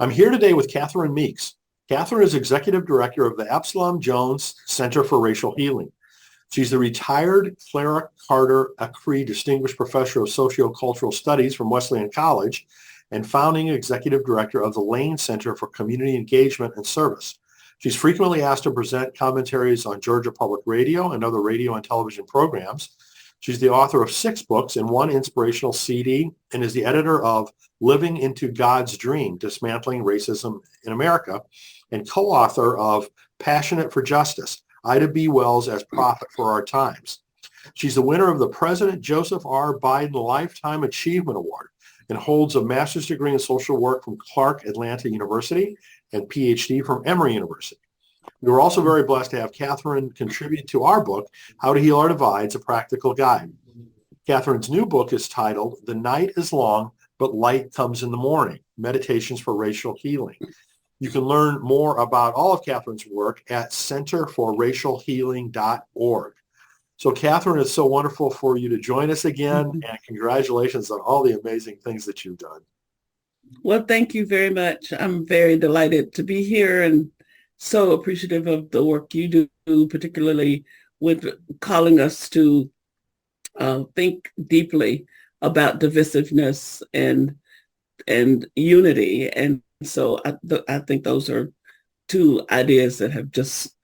I'm here today with Catherine Meeks. Catherine is Executive Director of the Absalom Jones Center for Racial Healing. She's the retired Clara Carter Acree Distinguished Professor of Sociocultural Studies from Wesleyan College and founding Executive Director of the Lane Center for Community Engagement and Service. She's frequently asked to present commentaries on Georgia Public Radio and other radio and television programs. She's the author of 6 books and 1 inspirational CD and is the editor of Living into God's Dream, Dismantling Racism in America, and co-author of Passionate for Justice, Ida B. Wells as Prophet for Our Times. She's the winner of the President Joseph R. Biden Lifetime Achievement Award and holds a master's degree in social work from Clark Atlanta University and PhD from Emory University. We were also very blessed to have Catherine contribute to our book, How to Heal Our Divides, a Practical Guide. Catherine's new book is titled The Night is Long, but Light Comes in the Morning, Meditations for Racial Healing. You can learn more about all of Catherine's work at centerforracialhealing.org. So Catherine, it's so wonderful for you to join us again, and congratulations on all the amazing things that you've done. Well, thank you very much. I'm very delighted to be here and so appreciative of the work you do, particularly with calling us to think deeply about divisiveness and unity. And so I think those are 2 ideas that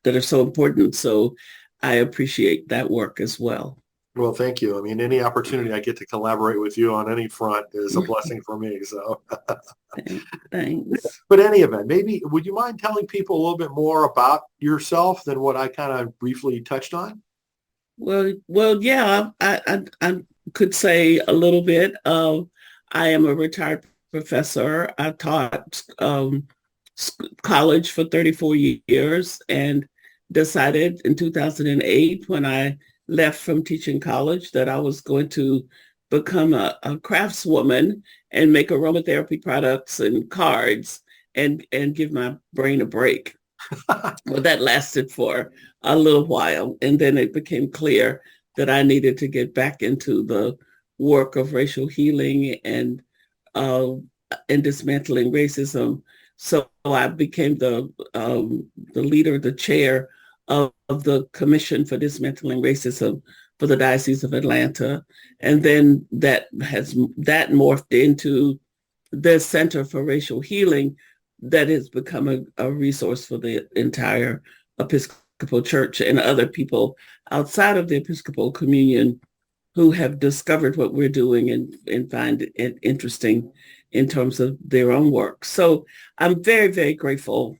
are so important. So I appreciate that work as well. Well, thank you. I mean, any opportunity I get to collaborate with you on any front is a blessing for me. So thanks. But any event, maybe would you mind telling people a little bit more about yourself than what I kind of briefly touched on? Well, yeah, I could say a little bit. I am a retired professor. I taught college for 34 years and decided in 2008 when I left from teaching college that I was going to become a craftswoman and make aromatherapy products and cards and give my brain a break. Well, that lasted for a little while. And then it became clear that I needed to get back into the work of racial healing and dismantling racism. So I became the leader, the chair of the Commission for Dismantling Racism for the Diocese of Atlanta. And then that morphed into the Center for Racial Healing that has become a resource for the entire Episcopal Church and other people outside of the Episcopal Communion who have discovered what we're doing and find it interesting in terms of their own work. So I'm very, very grateful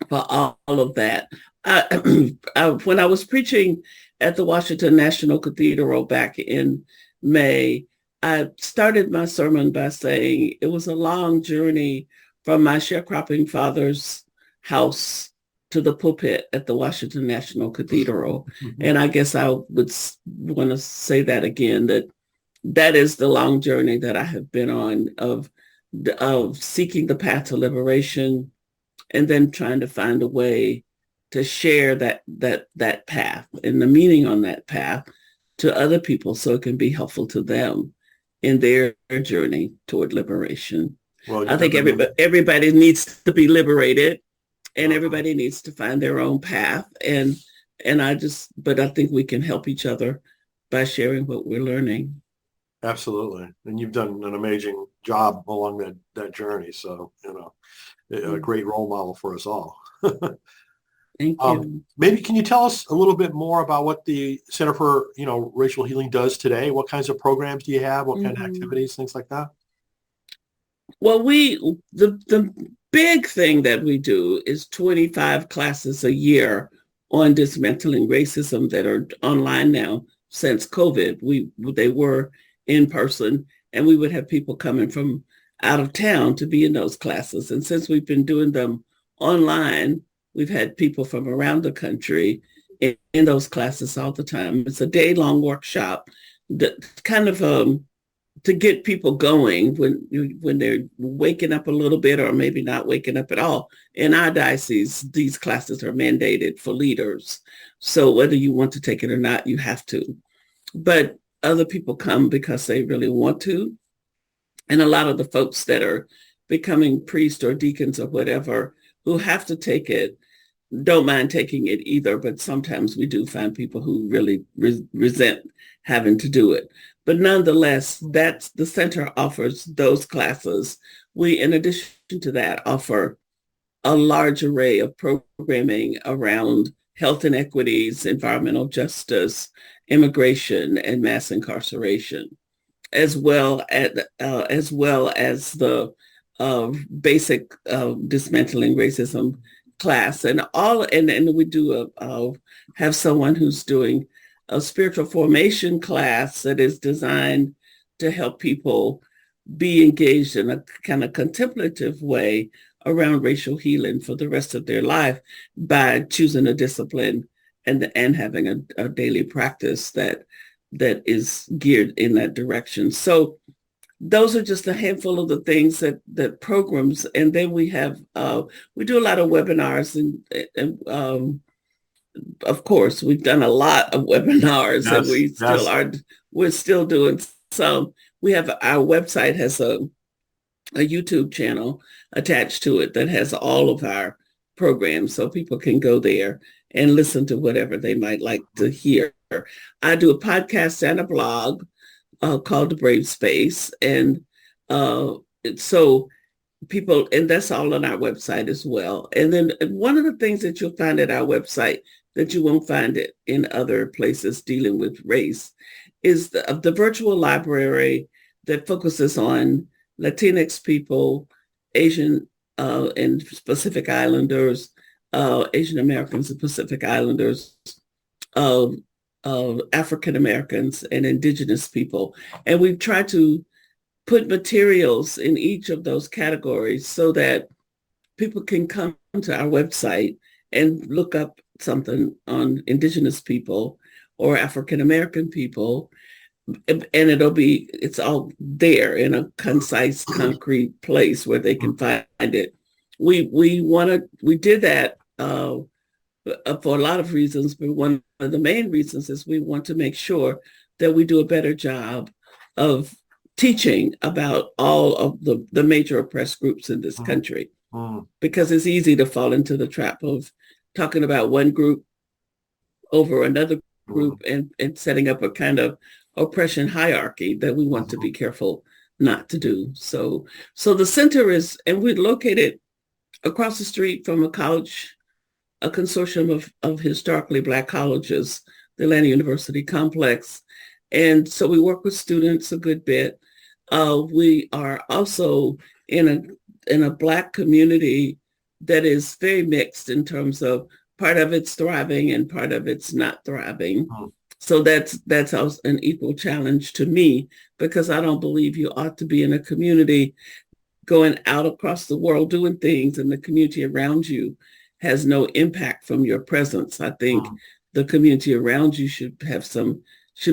for all of that. When I was preaching at the Washington National Cathedral back in May, I started my sermon by saying it was a long journey from my sharecropping father's house to the pulpit at the Washington National Cathedral. Mm-hmm. And I guess I would want to say that again, that is the long journey that I have been on of seeking the path to liberation and then trying to find a way to share that path and the meaning on that path to other people so it can be helpful to them in their journey toward liberation. Well, I think everybody needs to be liberated and everybody needs to find their own path. But I think we can help each other by sharing what we're learning. Absolutely. And you've done an amazing job along that journey. So, a great role model for us all. Thank you. Maybe can you tell us a little bit more about what the Center for, Racial Healing does today? What kinds of programs do you have? What kind of activities, things like that? Well, the big thing that we do is 25 classes a year on dismantling racism that are online now since COVID. They were in person, and we would have people coming from out of town to be in those classes. And since we've been doing them online, we've had people from around the country in those classes all the time. It's a day-long workshop that kind of to get people going when they're waking up a little bit or maybe not waking up at all. In our diocese, these classes are mandated for leaders. So whether you want to take it or not, you have to. But other people come because they really want to. And a lot of the folks that are becoming priests or deacons or whatever who have to take it don't mind taking it either, but sometimes we do find people who really resent having to do it. But nonetheless, that's the center offers those classes. We, in addition to that, offer a large array of programming around health inequities, environmental justice, immigration, and mass incarceration, as well as the basic dismantling racism class, and we do have someone who's doing a spiritual formation class that is designed to help people be engaged in a kind of contemplative way around racial healing for the rest of their life by choosing a discipline and having a daily practice that is geared in that direction. So those are just a handful of the things that programs, and then we have we do a lot of webinars, and of course we've done a lot of webinars, Yes, and we're still doing some. We have our website has a YouTube channel attached to it that has all of our programs, so people can go there and listen to whatever they might like to hear. I do a podcast and a blog called The Brave Space. And so people, and that's all on our website as well. And then one of the things that you'll find at our website that you won't find it in other places dealing with race is the virtual library that focuses on Latinx people, Asian and Pacific Islanders, Asian Americans and Pacific Islanders, African Americans and Indigenous people. And we've tried to put materials in each of those categories so that people can come to our website and look up something on Indigenous people or African American people, and it's all there in a concise, concrete place where they can find it. We did that for a lot of reasons, but one of the main reasons is we want to make sure that we do a better job of teaching about all of the major oppressed groups in this country, because it's easy to fall into the trap of talking about one group over another group and setting up a kind of oppression hierarchy that we want to be careful not to do. So the center and we're located across the street from a consortium of historically Black colleges, the Atlanta University complex. And so we work with students a good bit. We are also in a Black community that is very mixed in terms of part of it's thriving and part of it's not thriving. So that's also an equal challenge to me, because I don't believe you ought to be in a community going out across the world doing things and the community around you has no impact from your presence. I think the community around you should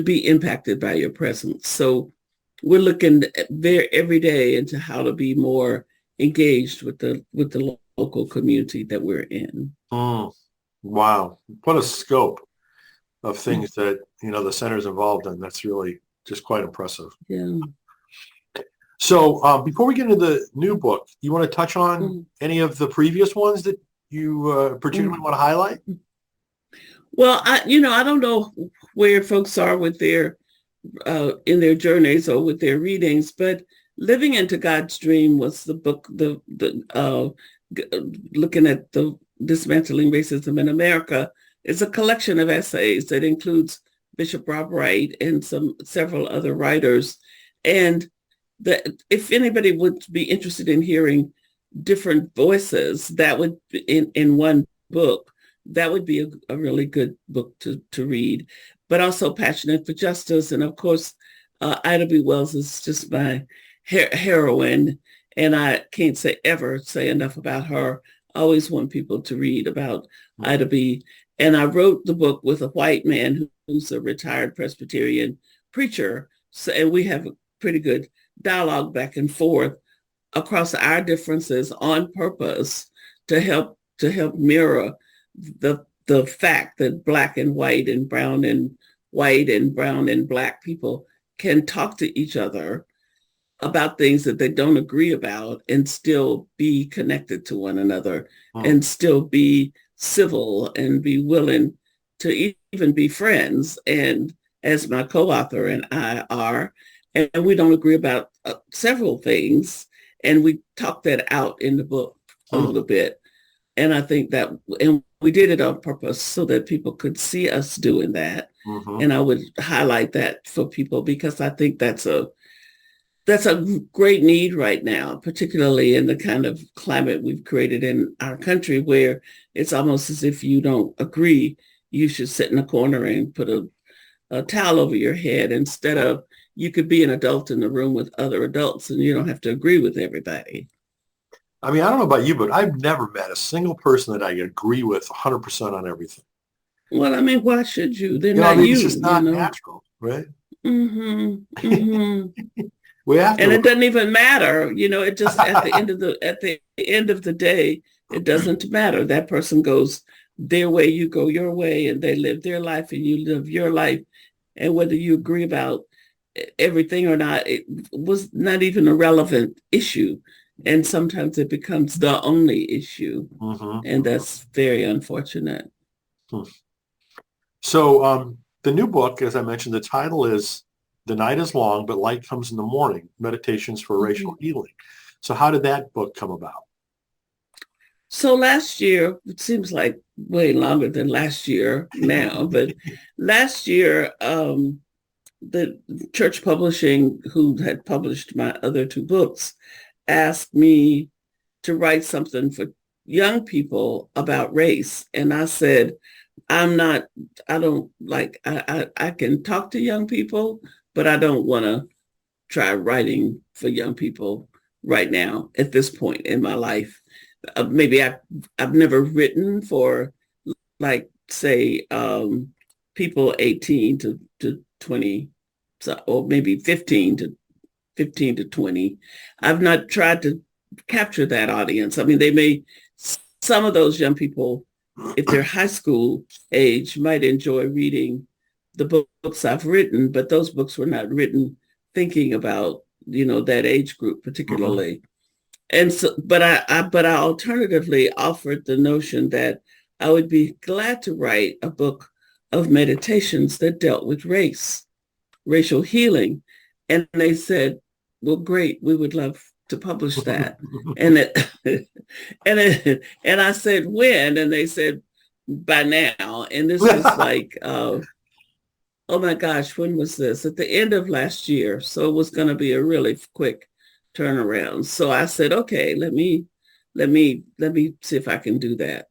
be impacted by your presence. So we're looking every day into how to be more engaged with the local community that we're in. Wow. What a scope of things that, the center's involved in. That's really just quite impressive. Yeah. So before we get into the new book, you want to touch on any of the previous ones that you particularly want to highlight? Well, I don't know where folks are with their in their journeys or with their readings, but Living into God's Dream was the book, looking at the dismantling racism in America. It's a collection of essays that includes Bishop Rob Wright and several other writers. And if anybody would be interested in hearing different voices, that would in one book, that would be a really good book to read. But also Passionate for Justice, and of course Ida B. Wells is just my heroine, and I can't say enough about her. I always want people to read about Ida B. And I wrote the book with a white man who's a retired Presbyterian preacher, and we have a pretty good dialogue back and forth across our differences on purpose to help mirror the fact that Black and white and brown and white and brown and Black people can talk to each other about things that they don't agree about and still be connected to one another Hmm. and still be civil and be willing to even be friends. And as my co-author and I are, and we don't agree about several things, and we talk that out in the book a Hmm. little bit. And I think that, and we did it on purpose so that people could see us doing that. Hmm. And I would highlight that for people because I think that's a great need right now, particularly in the kind of climate we've created in our country where it's almost as if you don't agree, you should sit in a corner and put a towel over your head instead of you could be an adult in the room with other adults and you don't have to agree with everybody. I mean, I don't know about you, but I've never met a single person that I agree with 100% on everything. Well, I mean, why should you? They're I not mean, it's just you not know? natural, right? Mm-hmm. Mm-hmm. We have And to. it doesn't even matter, it just at the end of the day, it doesn't matter. That person goes their way, you go your way, and they live their life and you live your life. And whether you agree about everything or not, it was not even a relevant issue. And sometimes it becomes the only issue. Mhm. And that's very unfortunate. Hmm. So, the new book, as I mentioned, the title is "The Night is Long, but Light Comes in the Morning: Meditations for Racial Mhm. Healing." So, how did that book come about? So last year, it seems like way longer than last year now, but last year, the church publishing, who had published my other two books, asked me to write something for young people about race. And I said, I'm not, I don't like, I can talk to young people, but I don't want to try writing for young people right now at this point in my life. Maybe I've never written for like say people 18 to 20, so, or maybe 15 to 20. I've not tried to capture that audience. I mean, some of those young people, if they're high school age, might enjoy reading the books I've written, but those books were not written thinking about, that age group Mhm. particularly. And so, but I alternatively offered the notion that I would be glad to write a book of meditations that dealt with racial healing. And they said, well, great, we would love to publish that. And it, and I said, when? And they said, by now. And this was like, oh my gosh, when was this? At the end of last year. So it was going to be a really quick turnaround. So I said, okay, let me see if I can do that.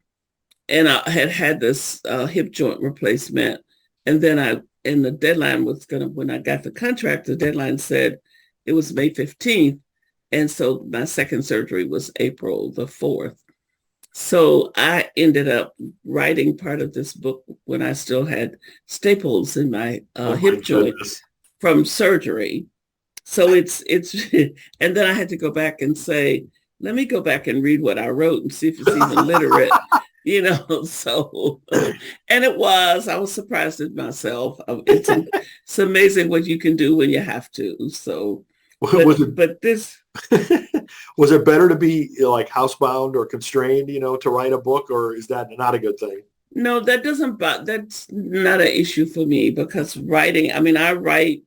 And I had this hip joint replacement. And then and the deadline was when I got the contract, the deadline said it was May 15th. And so my second surgery was April the 4th. So I ended up writing part of this book when I still had staples in my Oh my hip joint goodness. from surgery. So it's and then I had to go back and say, let me go back and read what I wrote and see if it's even literate, So and I was surprised at myself. It's amazing what you can do when you have to. So, Was it but this was it better to be like housebound or constrained, to write a book, or is that not a good thing? no, that's not an issue for me because writing, I mean, I write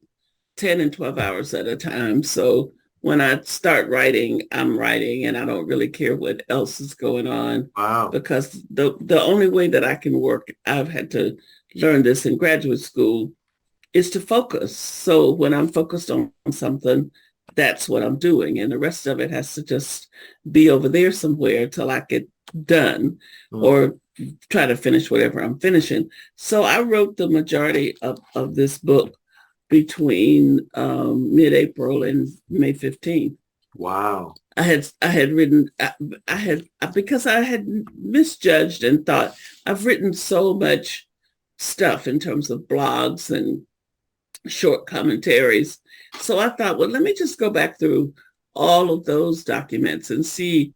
10 and 12 hours at a time. So when I start writing, I'm writing and I don't really care what else is going on Wow. because the only way that I can work, I've had to learn this in graduate school, is to focus. So when I'm focused on something, that's what I'm doing. And the rest of it has to just be over there somewhere till I get done Mm. or try to finish whatever I'm finishing. So I wrote the majority of this book between mid-April and May 15th. Wow. I had written I had because I had misjudged and thought I've written so much stuff in terms of blogs and short commentaries. So I thought, well, let me just go back through all of those documents and see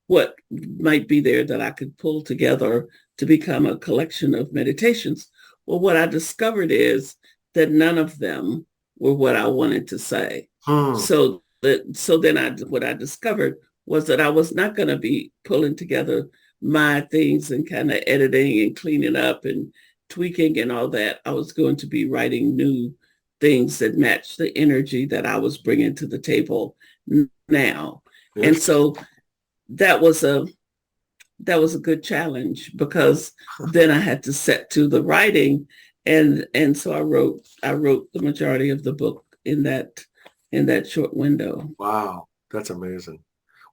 what might be there that I could pull together to become a collection of meditations. Well, what I discovered is that none of them were what I wanted to say. Hmm. So what I discovered was that I was not going to be pulling together my things and kind of editing and cleaning up and tweaking and all that. I was going to be writing new things that matched the energy that I was bringing to the table now. And so that was a good challenge, because then I had to set to the writing, and so I wrote the majority of the book in that short window. Wow, that's amazing.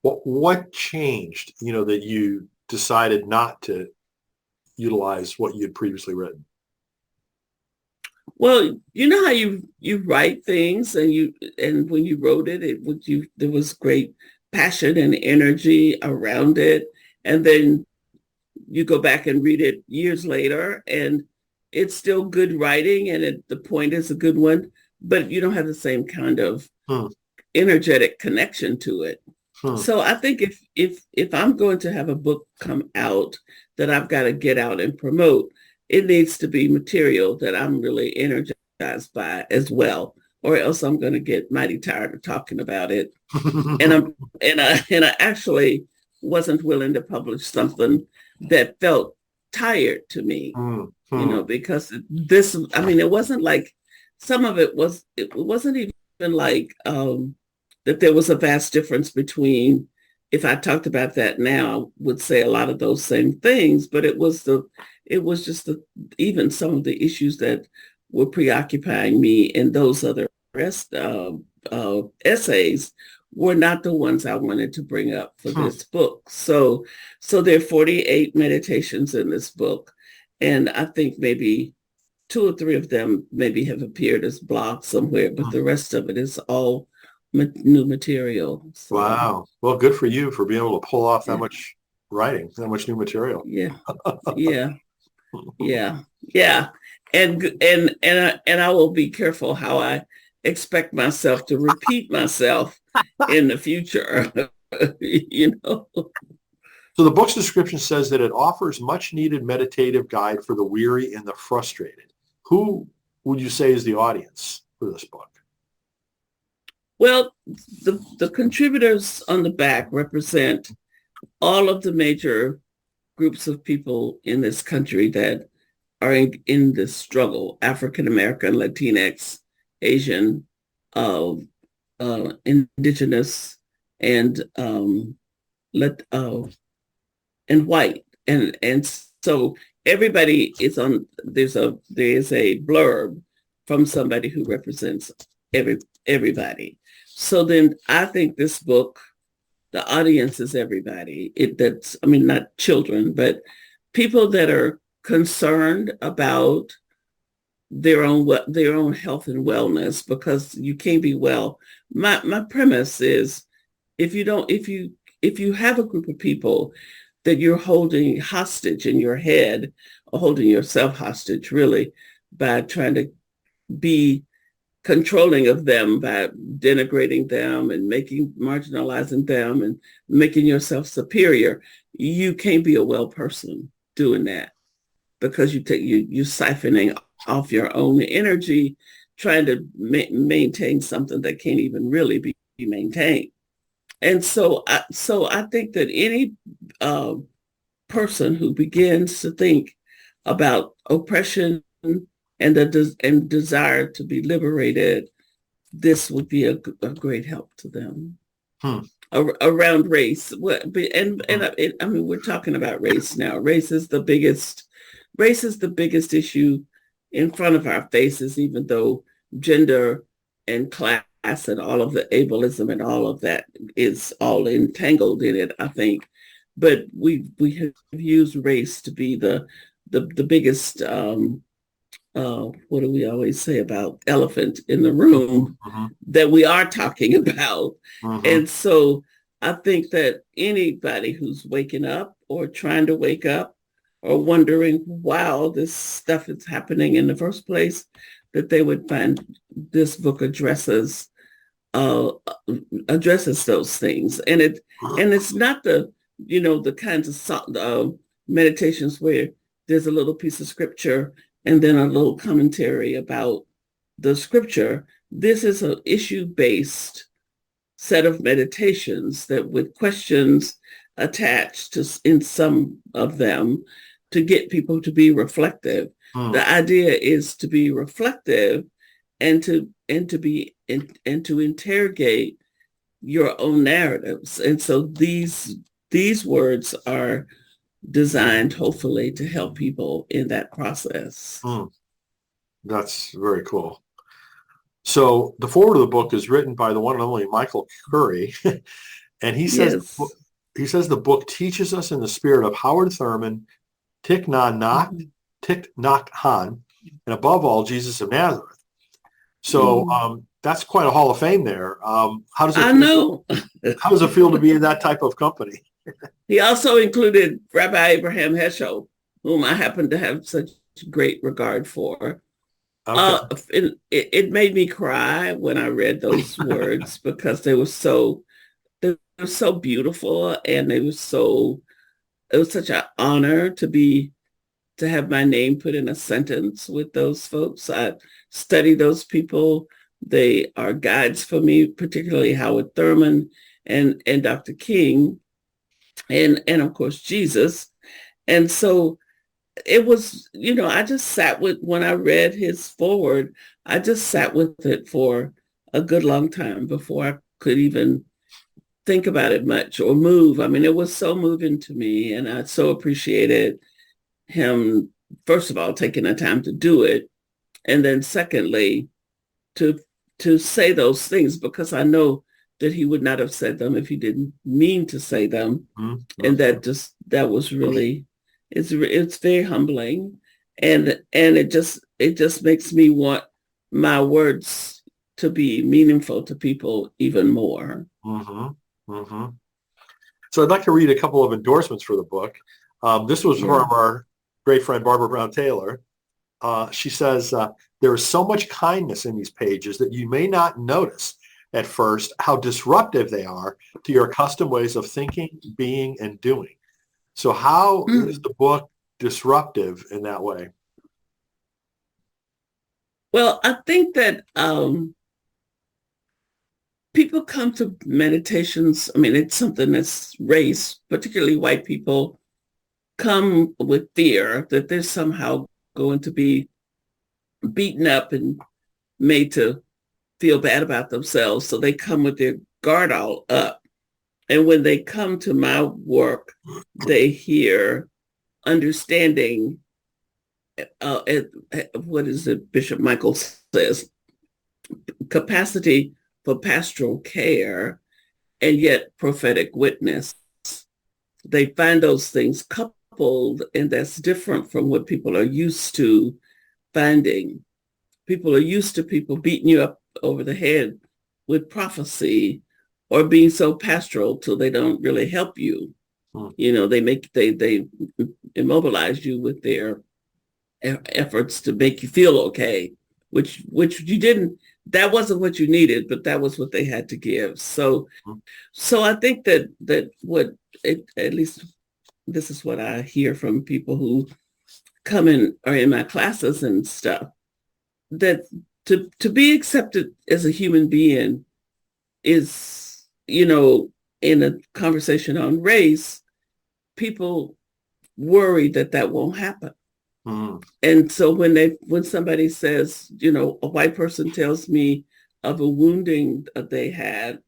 What changed, that you decided not to utilize what you had previously written? Well, you know how you write things, and when you wrote there was great passion and energy around it, and then you go back and read it years later, and it's still good writing, and the point is a good one, but you don't have the same kind of energetic connection to it. So I think if I'm going to have a book come out that I've got to get out and promote, it needs to be material that I'm really energized by as well, or else I'm going to get mighty tired of talking about it. And I actually wasn't willing to publish something that felt tired to me, because it wasn't like, some of it wasn't even like that there was a vast difference between, if I talked about that now, I would say a lot of those same things, but it was just even some of the issues that were preoccupying me in those other essays were not the ones I wanted to bring up for this book. So there are 48 meditations in this book, and I think maybe 2 or 3 of them maybe have appeared as blogs somewhere, but the rest of it is all new material. So, wow. Well, good for you for being able to pull off that much writing, that much new material. Yeah. And I will be careful how I expect myself to repeat myself in the future. So the book's description says that it offers much needed meditative guide for the weary and the frustrated. Who would you say is the audience for this book? Well, the contributors on the back represent all of the major groups of people in this country that are in this struggle: African American, Latinx, Asian, indigenous, and white, and so everybody is on. There's a blurb from somebody who represents everybody. So then I think this book, the audience is everybody. Not children, but people that are concerned about their own health and wellness, because you can't be well. My premise is, if you have a group of people that you're holding hostage in your head, or holding yourself hostage really, by trying to be controlling of them, by denigrating them and marginalizing them and making yourself superior, you can't be a well person doing that, because you're siphoning off your own energy, trying to maintain something that can't even really be maintained. And so I think that any person who begins to think about oppression and desire to be liberated, this would be a great help to them. Around race. We're talking about race now. Race is the biggest issue in front of our faces, even though gender and class and all of the ableism and all of that is all entangled in it, I think. But we have used race to be the biggest, what do we always say about elephant in the room that we are talking about. And so I think that anybody who's waking up or trying to wake up or wondering, wow, this stuff is happening in the first place, that they would find this book addresses those things. And it's not the kinds of meditations where there's a little piece of scripture and then a little commentary about the scripture. This is an issue-based set of meditations that with questions attached to in some of them to get people to be reflective. The idea is to be reflective and to interrogate your own narratives. And so these words are designed hopefully to help people in that process. That's very cool. So the foreword of the book is written by the one and only Michael Curry, and he says the book teaches us in the spirit of Howard Thurman, Thich Nhat Hanh, and above all, Jesus of Nazareth. So that's quite a hall of fame there. How does it feel to be in that type of company? He also included Rabbi Abraham Heschel, whom I happen to have such great regard for. Okay. It made me cry when I read those words because they were so beautiful, and it was such an honor to have my name put in a sentence with those folks. I study those people. They are guides for me, particularly Howard Thurman and Dr. King and of course Jesus. And so it was, I just sat with, when I read his foreword, I just sat with it for a good long time before I could even think about it much or move. I mean, it was so moving to me, and I so appreciated him, first of all, taking the time to do it. And then secondly, to say those things, because I know that he would not have said them if he didn't mean to say them. And that was really, it's very humbling. And it just makes me want my words to be meaningful to people even more. So I'd like to read a couple of endorsements for the book. This was from our great friend, Barbara Brown Taylor. She says, there is so much kindness in these pages that you may not notice at first how disruptive they are to your accustomed ways of thinking, being, and doing. So how is the book disruptive in that way? Well, I think that people come to meditations. I mean, it's something that's race, particularly white people, come with fear that they're somehow going to be beaten up and made to feel bad about themselves. So they come with their guard all up. And when they come to my work, they hear understanding, what is it Bishop Michael says, capacity for pastoral care, and yet prophetic witness. They find those things coupled, and that's different from what people are used to finding. People are used to people beating you up over the head with prophecy or being so pastoral till they don't really help you. They immobilize you with their efforts to make you feel okay, which you didn't, that wasn't what you needed, but that was what they had to give. So I think that what at least this is what I hear from people who come in or in my classes and stuff, that to be accepted as a human being is, in a conversation on race, people worry that won't happen. And so when somebody says, a white person tells me of a wounding that they had,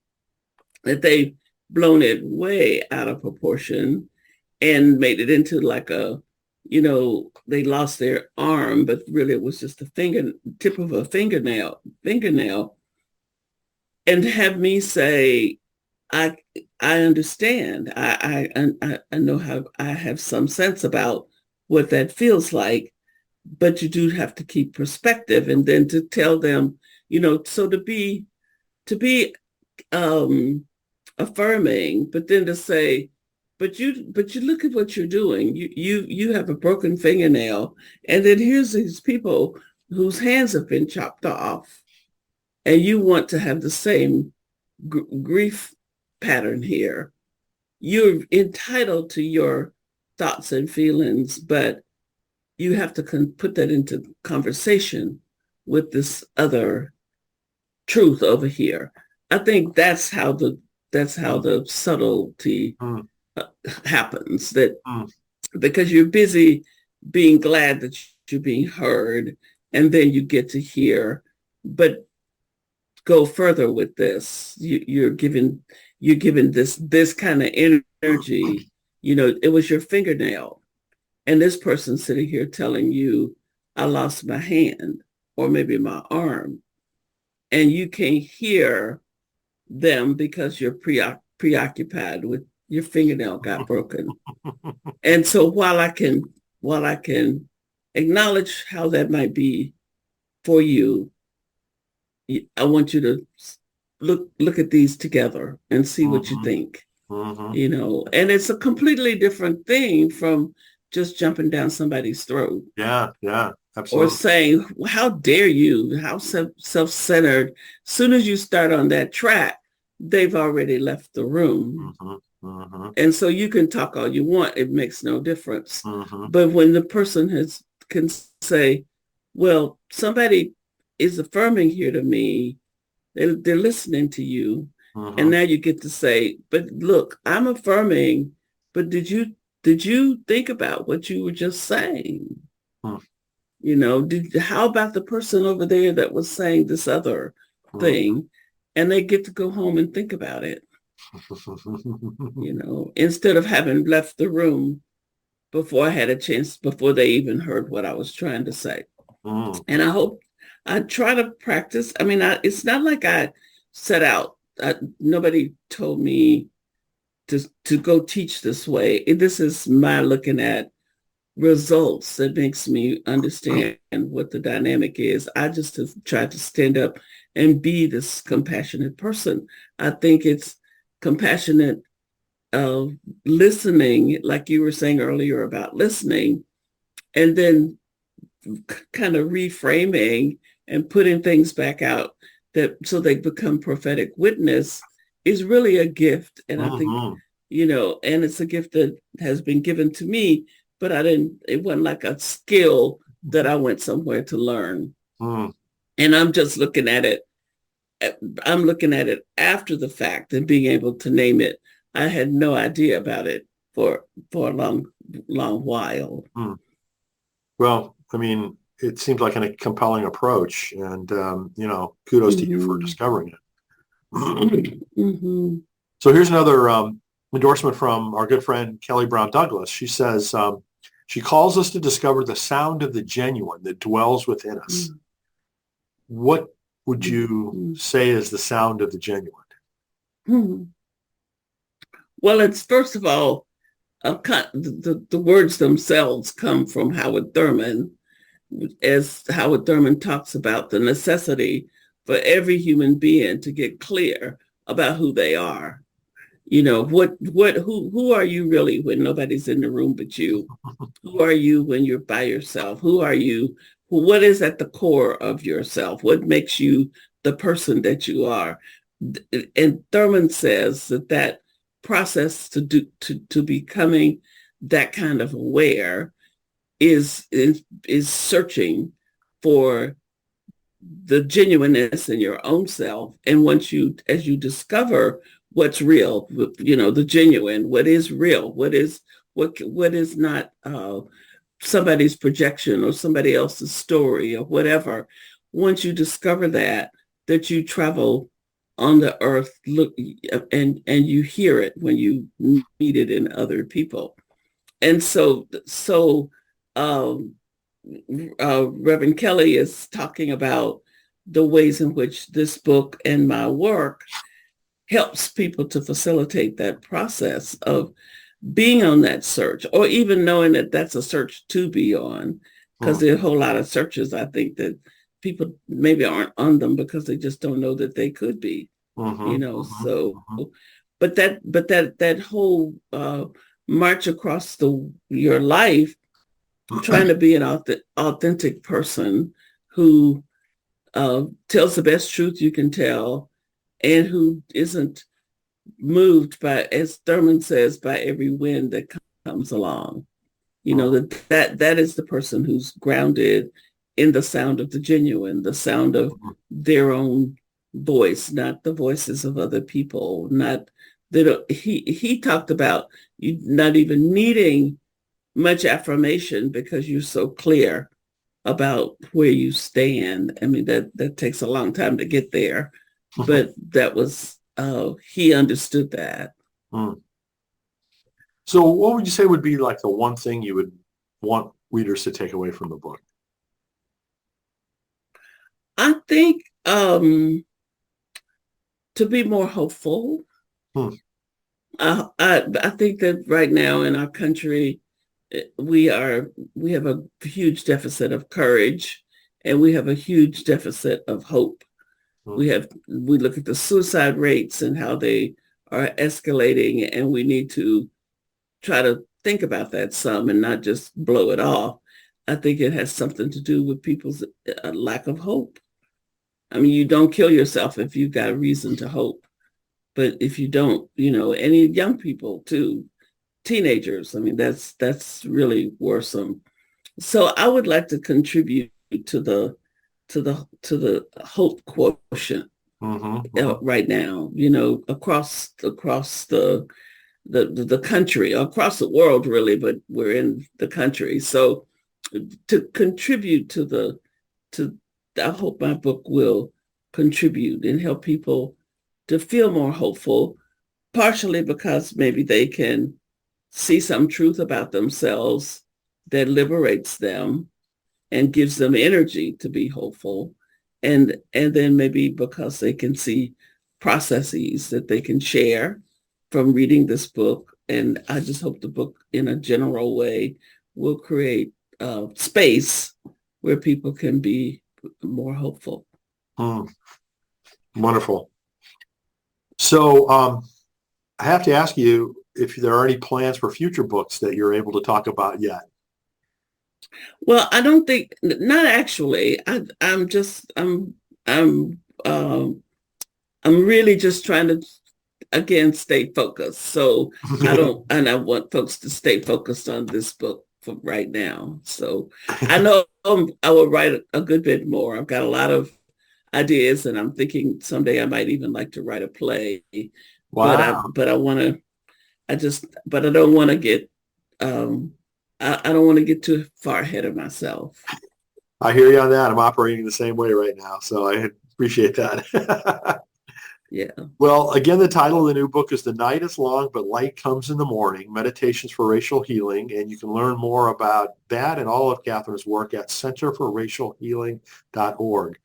that they've blown it way out of proportion and made it into like they lost their arm, but really it was just a tip of a fingernail, and have me say, I understand. I know how, I have some sense about what that feels like, but you do have to keep perspective, and then to tell them, so to be affirming, but then to say, but you look at what you're doing. You have a broken fingernail, and then here's these people whose hands have been chopped off, and you want to have the same grief pattern here. You're entitled to your thoughts and feelings, but you have to put that into conversation with this other truth over here. I think that's how the subtlety Mm, uh, happens. That mm, because you're busy being glad that you're being heard, and then you get to hear, but go further with this. You're given this kind of energy. It was your fingernail, and this person sitting here telling you, I lost my hand or maybe my arm, and you can't hear them because you're preoccupied with your fingernail got broken. And so while I can acknowledge how that might be for you, I want you to look at these together and see what you mhm, think. mhm. And it's a completely different thing from just jumping down somebody's throat Yeah, yeah, or absolutely. saying, how dare you, how self-centered. Soon as you start on that track, they've already left the room. Mhm, mhm, And so you can talk all you want, it makes no difference. mhm, But when the person can say, well, somebody is affirming here to me, they're listening to you. And mhm, now you get to say, but look, I'm affirming, but did you think about what you were just saying? mhm, How about the person over there that was saying this other mhm. thing? And they get to go home and think about it, instead of having left the room before I had a chance, before they even heard what I was trying to say. Mm, And I try to practice. I mean, it's not like I set out. Nobody told me to go teach this way. This is my looking at results that makes me understand what the dynamic is. I just have tried to stand up and be this compassionate person. I think it's compassionate of listening, like you were saying earlier about listening, and then kind of reframing and putting things back out that so they become prophetic witness is really a gift. And I think, mhm, and it's a gift that has been given to me, but it wasn't like a skill that I went somewhere to learn. mm. And I'm looking at it after the fact and being able to name it. I had no idea about it for a long, long while. Mm. Well, I mean, it seems like a compelling approach, and kudos to you for Mm-hmm. discovering it. Mm-hmm. So here's another endorsement from our good friend Kelly Brown Douglas. She says she calls us to discover the sound of the genuine that dwells within us. What would you Mm-hmm. say is the sound of the genuine? Mm-hmm. Well, it's first of all, the words themselves come from Howard Thurman, as Howard Thurman talks about the necessity for every human being to get clear about who they are. Who are you really when nobody's in the room but you? Who are you when you're by yourself? Who are you? What is at the core of yourself? What makes you the person that you are? And Thurman says that process to becoming that kind of aware is searching for the genuineness in your own self. And as you discover what's real, the genuine, what is real, what is not somebody's projection or somebody else's story or whatever. Once you discover that you travel on the earth, look, and you hear it when you meet it in other people. And so um, Reverend Kelly is talking about the ways in which this book and my work helps people to facilitate that process of being on that search, or even knowing that that's a search to be on, because Hmm, there are a whole lot of searches, I think, that people maybe aren't on them because they just don't know that they could be, mhm, mhm, so, mhm. but that whole march across your life, trying to be an authentic person who tells the best truth you can tell, and who isn't moved by, as Thurman says, by every wind that comes along. That is the person who's grounded in the sound of the genuine, the sound of their own voice, not the voices of other people, not that he talked about you not even needing much affirmation because you're so clear about where you stand. I mean, that takes a long time to get there, but that was he understood that. Mm. So what would you say would be like the one thing you would want readers to take away from the book? I think to be more hopeful. Hmm. I think that right now in our country, we have a huge deficit of courage, and we have a huge deficit of hope. Hmm. We look at the suicide rates and how they are escalating, and we need to try to think about that some and not just blow it off. I think it has something to do with people's lack of hope. I mean, you don't kill yourself if you've got a reason to hope. But if you don't, any young people too, teenagers, I mean, that's really worrisome. So I would like to contribute to the hope quotient Mm-hmm, mm-hmm. right now, across the country, across the world, really, but we're in the country. So to contribute to, I hope my book will contribute and help people to feel more hopeful, partially because maybe they can see some truth about themselves that liberates them and gives them energy to be hopeful. And then maybe because they can see processes that they can share from reading this book. And I just hope the book in a general way will create space where people can be more hopeful. Mm, wonderful. So I have to ask you if there are any plans for future books that you're able to talk about yet. Well, I don't think, not actually. I'm I'm really just trying to again stay focused. So and I want folks to stay focused on this book for right now. So I know I will write a good bit more. I've got a lot of ideas, and I'm thinking someday I might even like to write a play. Wow. But I want to. But I don't want to get. I don't want to get too far ahead of myself. I hear you on that. I'm operating the same way right now, so I appreciate that. Yeah. Well, again, the title of the new book is The Night is Long, but Light Comes in the Morning, Meditations for Racial Healing. And you can learn more about that and all of Catherine's work at centerforracialhealing.org.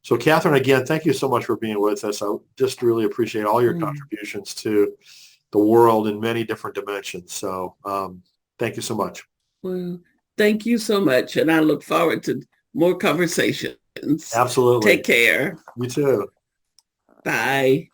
So Catherine, again, thank you so much for being with us. I just really appreciate all your contributions to the world in many different dimensions. So thank you so much. Well, thank you so much. And I look forward to more conversations. Absolutely. Take care. You too. Bye.